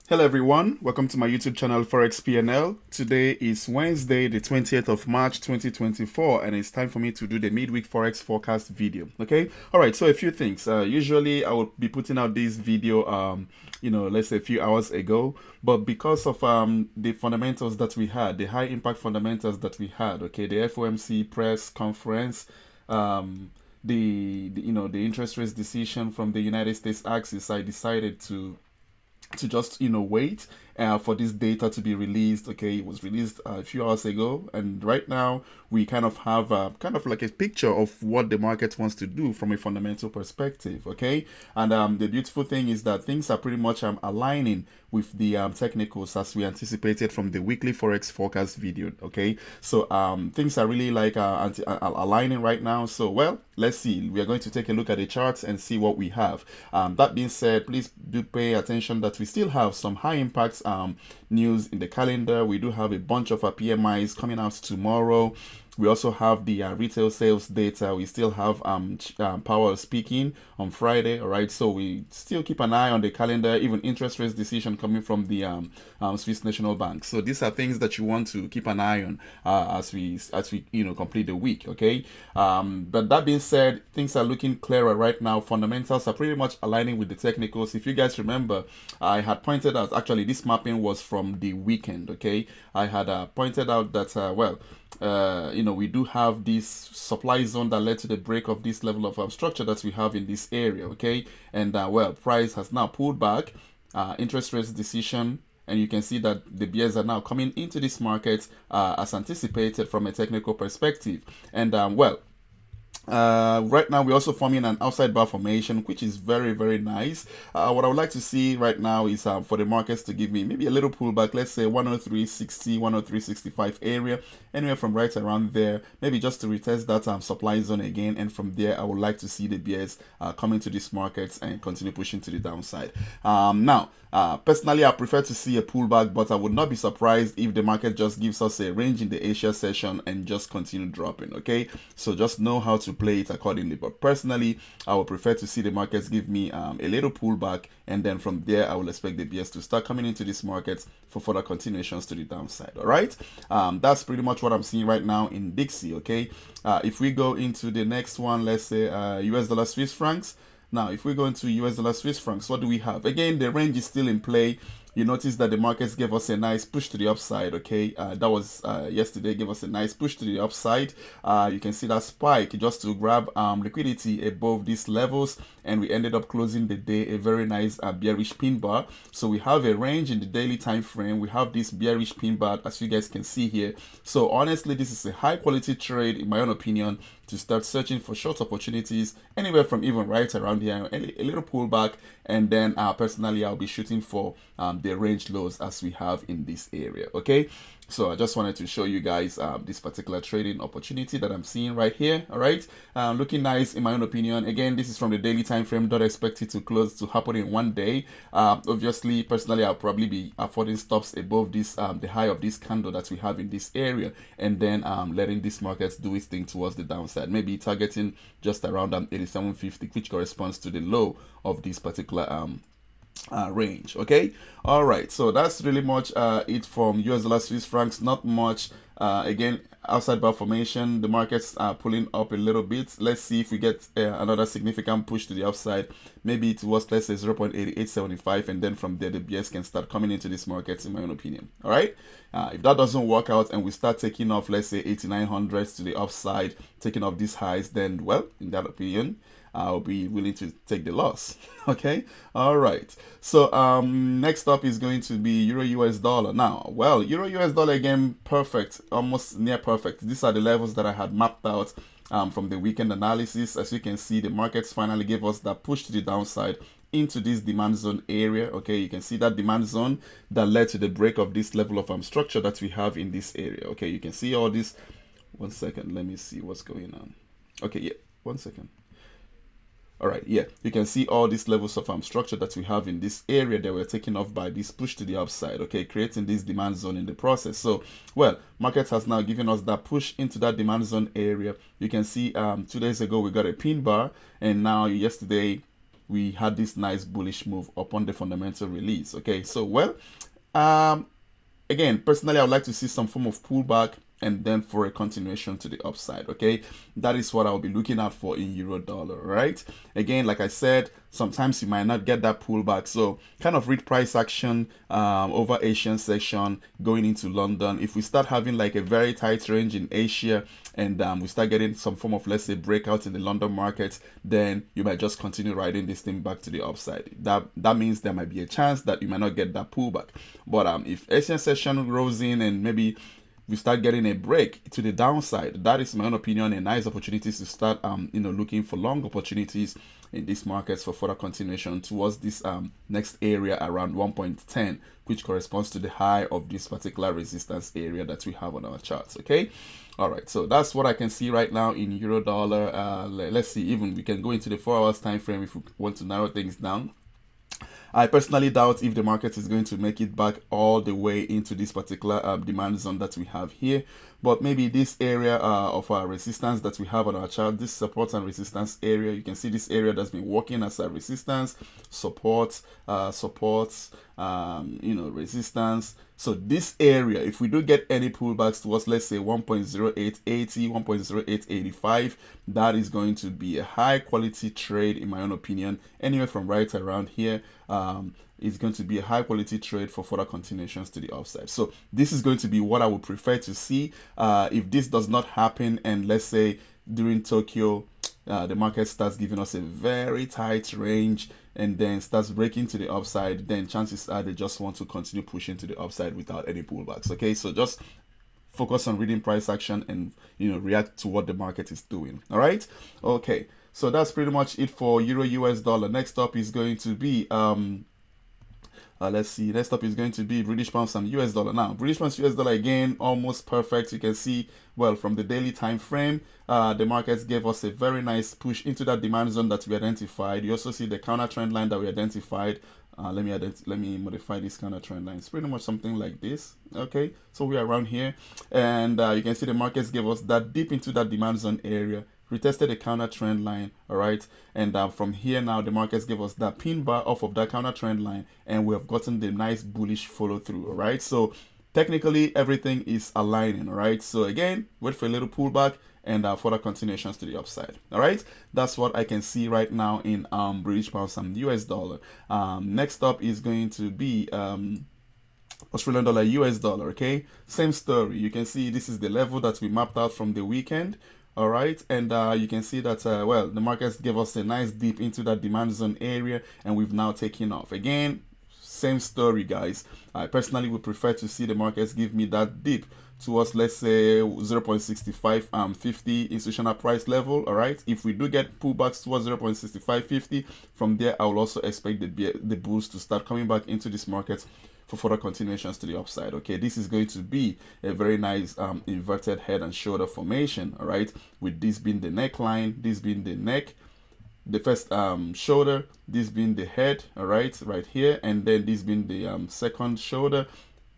Hello everyone, welcome to my YouTube channel ForexPnL. Today is Wednesday, the 20th of March 2024, and it's time for me to do the midweek Forex forecast video. Okay, all right, so a few things. Usually I would be putting out this video let's say a few hours ago, but because of the fundamentals that we had, the high impact fundamentals that we had, okay, the FOMC press conference, the interest rates decision from the United States axis, I decided to just wait for this data to be released. Okay, it was released a few hours ago, and right now we kind of have kind of like a picture of what the market wants to do from a fundamental perspective. Okay, and the beautiful thing is that things are pretty much aligning with the technicals as we anticipated from the weekly forex forecast video. Okay, so things are really like aligning right now. So well, let's see, we are going to take a look at the charts and see what we have. That being said, please do pay attention that we still have some high impacts news in the calendar. We do have a bunch of PMIs coming out tomorrow. We also have the retail sales data. We still have Powell speaking on Friday. All right, so we still keep an eye on the calendar. Even interest rates decision coming from the Swiss National Bank. So these are things that you want to keep an eye on as we complete the week. Okay, but that being said, things are looking clearer right now. Fundamentals are pretty much aligning with the technicals. If you guys remember, I had pointed out, actually this mapping was from the weekend. Okay, I had pointed out that we do have this supply zone that led to the break of this level of structure that we have in this area. Okay, and price has now pulled back, interest rates decision, and you can see that the bears are now coming into this market as anticipated from a technical perspective. And right now we're also forming an outside bar formation, which is very, very nice. What I would like to see right now is for the markets to give me maybe a little pullback, let's say 103.60, 103.65 area, anywhere from right around there, maybe just to retest that supply zone again. And from there I would like to see the bears come into these markets and continue pushing to the downside. Personally, I prefer to see a pullback, but I would not be surprised if the market just gives us a range in the Asia session and just continue dropping. Okay, so just know how to play it accordingly. But personally, I would prefer to see the markets give me a little pullback, and then from there I will expect the bears to start coming into this market for further continuations to the downside. All right, that's pretty much what I'm seeing right now in DXY. Okay, if we go into the next one, let's say US dollar Swiss francs. Now, if we go into US dollar Swiss francs, what do we have? Again, the range is still in play. You notice that the markets gave us a nice push to the upside. Okay, that was yesterday, gave us a nice push to the upside. You can see that spike just to grab liquidity above these levels, and we ended up closing the day a very nice bearish pin bar. So we have a range in the daily time frame. We have this bearish pin bar, as you guys can see here. So honestly, this is a high quality trade in my own opinion, to start searching for short opportunities anywhere from even right around here, a little pullback, and then personally I'll be shooting for the range lows as we have in this area. Okay, so I just wanted to show you guys this particular trading opportunity that I'm seeing right here. All right, looking nice in my own opinion. Again, this is from the daily time frame. Don't expect it to close to happen in one day. Obviously, personally, I'll probably be affording stops above this the high of this candle that we have in this area, and then letting this market do its thing towards the downside, maybe targeting just around 87.50, which corresponds to the low of this particular range. Okay, all right, so that's really much it from US dollar Swiss francs. Not much. Again, outside bar formation, the markets are pulling up a little bit. Let's see if we get another significant push to the upside. Maybe it was, let's say, 0.8875, and then from there the bears can start coming into this market, in my own opinion. All right, if that doesn't work out and we start taking off, let's say 8900s to the upside, taking off these highs, then well, in that opinion, I'll be willing to take the loss. Okay, all right, so next up is going to be Euro US dollar. Now, well, Euro US dollar again, perfect, almost near perfect. These are the levels that I had mapped out from the weekend analysis. As you can see, the markets finally gave us that push to the downside into this demand zone area. Okay, you can see that demand zone that led to the break of this level of structure that we have in this area. Okay, you can see all this. One second, let me see what's going on. Okay, yeah, 1 second. All right, yeah, you can see all these levels of structure that we have in this area that were taken off by this push to the upside. Okay, creating this demand zone in the process. So, well, market has now given us that push into that demand zone area. You can see 2 days ago we got a pin bar, and now yesterday we had this nice bullish move upon the fundamental release. Okay, so well, um again, personally, I would like to see some form of pullback and then for a continuation to the upside. Okay, that is what I'll be looking out for in euro dollar. Right, again, like I said, sometimes you might not get that pullback, so kind of read price action over Asian section going into London. If we start having like a very tight range in Asia and we start getting some form of, let's say, breakout in the London market, then you might just continue riding this thing back to the upside. That means there might be a chance that you might not get that pullback. But if Asian session rolls in and maybe we start getting a break to the downside, that is, in my own opinion, a nice opportunity to start looking for long opportunities in these markets for further continuation towards this next area around 1.10, which corresponds to the high of this particular resistance area that we have on our charts. Okay, all right, so that's what I can see right now in euro dollar. Let's see, even we can go into the 4 hours time frame if we want to narrow things down. I personally doubt if the market is going to make it back all the way into this particular demand zone that we have here. But maybe this area of our resistance that we have on our chart, this support and resistance area, you can see this area that's been working as a resistance, support, resistance. So this area, if we do get any pullbacks towards, let's say, 1.0880, 1.0885, that is going to be a high quality trade, in my own opinion. Anywhere from right around here, it's going to be a high quality trade for further continuations to the upside. So this is going to be what I would prefer to see. If this does not happen, and let's say during Tokyo, the market starts giving us a very tight range and then starts breaking to the upside, then chances are they just want to continue pushing to the upside without any pullbacks. Okay, so just focus on reading price action and react to what the market is doing. All right, okay, so that's pretty much it for euro US dollar. Next up is going to be let's see, next up is going to be British pound and US dollar. Now, British pound US dollar, again, almost perfect. You can see, well, from the daily time frame, the markets gave us a very nice push into that demand zone that we identified. You also see the counter trend line that we identified. Let me modify this counter trend line. It's pretty much something like this. Okay, so we are around here, and you can see the markets gave us that dip into that demand zone area, retested a counter trend line. All right, and from here now the markets give us that pin bar off of that counter trend line, and we have gotten the nice bullish follow through. All right, so technically everything is aligning. All right, so again, wait for a little pullback and further continuations to the upside. All right, that's what I can see right now in British pounds and US dollar. Next up is going to be Australian dollar, US dollar. Okay, same story. You can see this is the level that we mapped out from the weekend. All right, and you can see that well, the markets gave us a nice dip into that demand zone area, and we've now taken off again. Same story, guys. I personally would prefer to see the markets give me that dip towards, let's say, 0.6550 institutional price level. All right, if we do get pullbacks towards 0.6550, from there I will also expect the bulls to start coming back into this market for further continuations to the upside. Okay, this is going to be a very nice inverted head and shoulder formation. All right, with this being the neckline, this being the neck, the first shoulder, this being the head, all right here, and then this being the second shoulder,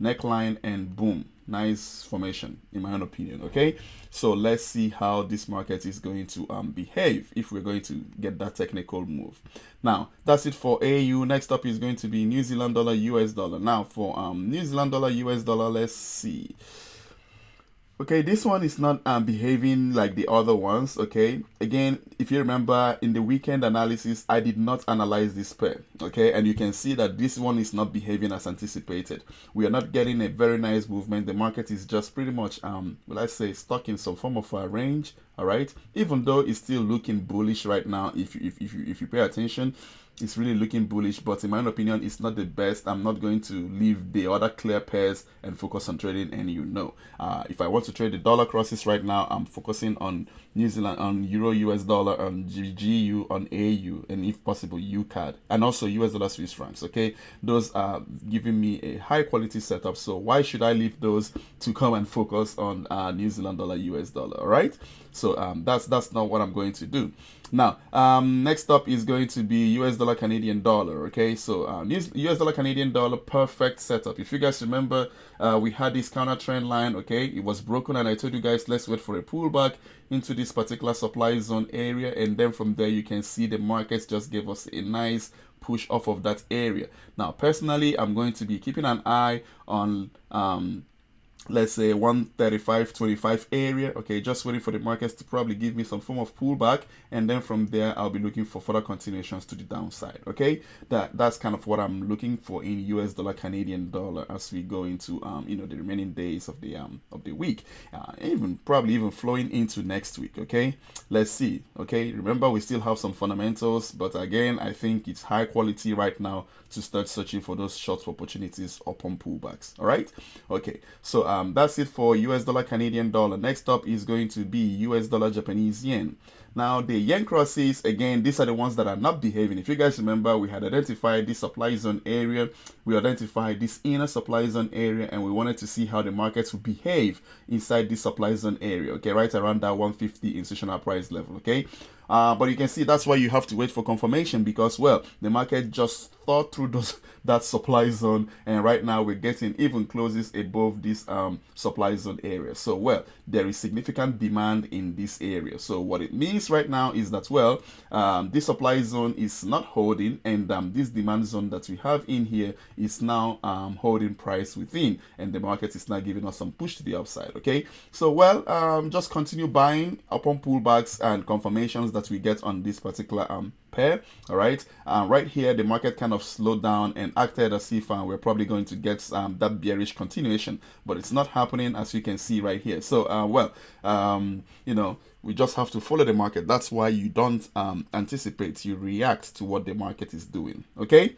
neckline, and boom, nice formation in my own opinion. Okay, so let's see how this market is going to behave if we're going to get that technical move. Now that's it for AU. Next up is going to be New Zealand dollar, US dollar. Now for New Zealand dollar, US dollar, let's see. Okay, this one is not behaving like the other ones. Okay, again, if you remember in the weekend analysis, I did not analyze this pair. Okay, and you can see that this one is not behaving as anticipated. We are not getting a very nice movement. The market is just pretty much well, I say, stuck in some form of a range. All right, even though it's still looking bullish right now, if you pay attention, it's really looking bullish, but in my own opinion, it's not the best. I'm not going to leave the other clear pairs and focus on trading any. If I want to trade the dollar crosses right now, I'm focusing on New Zealand, on Euro US dollar, on GU, on AU, and if possible UCAD, and also US dollar Swiss francs. Okay, those are giving me a high quality setup, so why should I leave those to come and focus on New Zealand dollar US dollar? All right, So that's not what I'm going to do. Now, next up is going to be US dollar Canadian dollar. Okay, so this US dollar Canadian dollar, perfect setup. If you guys remember, we had this counter trend line. Okay, it was broken, and I told you guys let's wait for a pullback into this particular supply zone area, and then from there you can see the markets just gave us a nice push off of that area. Now, personally, I'm going to be keeping an eye on let's say 135.25 area. Okay, just waiting for the markets to probably give me some form of pullback, and then from there I'll be looking for further continuations to the downside. Okay, that's kind of what I'm looking for in US dollar Canadian dollar as we go into the remaining days of the week, even probably even flowing into next week. Okay, let's see. Okay, remember we still have some fundamentals, but again I think it's high quality right now to start searching for those short opportunities upon pullbacks. All right, okay, so that's it for US dollar Canadian dollar. Next up is going to be US dollar Japanese yen. Now, the yen crosses, again, these are the ones that are not behaving. If you guys remember, we had identified this supply zone area, we identified this inner supply zone area, and we wanted to see how the markets would behave inside this supply zone area, okay, right around that 150 institutional price level, okay. But you can see that's why you have to wait for confirmation, because, well, the market just thought through that supply zone, and right now we're getting even closes above this supply zone area. So, well, there is significant demand in this area. So what it means right now is that, well, this supply zone is not holding, and this demand zone that we have in here is now holding price within, and the market is now giving us some push to the upside. Okay, so, well, just continue buying upon pullbacks and confirmations that we get on this particular pair. All right, right here the market kind of slowed down and acted as if we're probably going to get that bearish continuation, but it's not happening, as you can see right here. So we just have to follow the market. That's why you don't anticipate, you react to what the market is doing. Okay,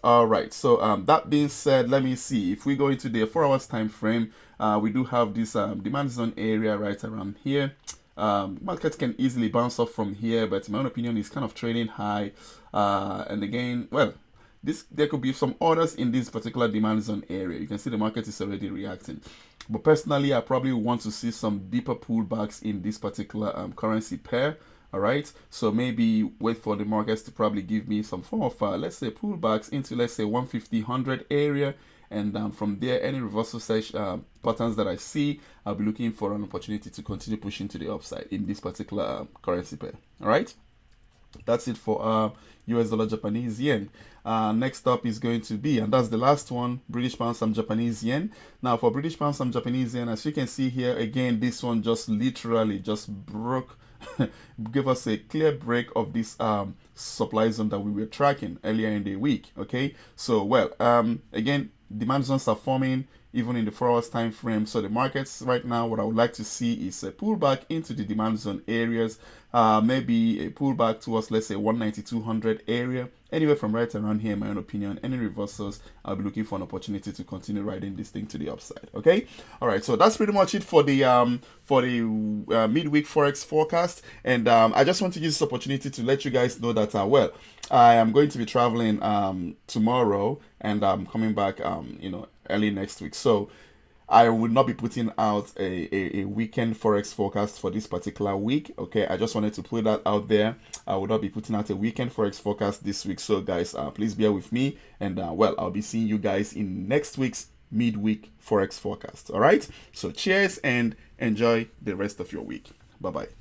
all right, so that being said, let me see if we go into the 4 hours time frame. We do have this demand zone area right around here. Market can easily bounce off from here, but in my own opinion, it's kind of trading high. And again, well, there could be some orders in this particular demand zone area. You can see the market is already reacting. But personally, I probably want to see some deeper pullbacks in this particular currency pair. All right, so maybe wait for the markets to probably give me some form of let's say pullbacks into, let's say, 150-100 area, and from there, any reversal patterns that I see, I'll be looking for an opportunity to continue pushing to the upside in this particular currency pair. All right, that's it for US dollar Japanese yen. Next up is going to be, and that's the last one, British pound some Japanese yen. Now, for British pound some Japanese yen, as you can see here, again, this one just literally just broke give us a clear break of this supply zone that we were tracking earlier in the week. Okay, so, well, again, demand zones are forming even in the 4 hours time frame. So the markets right now, what I would like to see is a pullback into the demand zone areas, maybe a pullback towards, let's say, 190-200 area. Anywhere from right around here, in my own opinion, any reversals, I'll be looking for an opportunity to continue riding this thing to the upside. Okay, all right, so that's pretty much it for the midweek forex forecast. And I just want to use this opportunity to let you guys know that well, I am going to be traveling tomorrow, and I'm coming back early next week. So I will not be putting out a weekend forex forecast for this particular week. Okay, I just wanted to put that out there. I will not be putting out a weekend forex forecast this week. So guys, please bear with me, and well, I'll be seeing you guys in next week's midweek forex forecast. All right, so cheers and enjoy the rest of your week. Bye bye.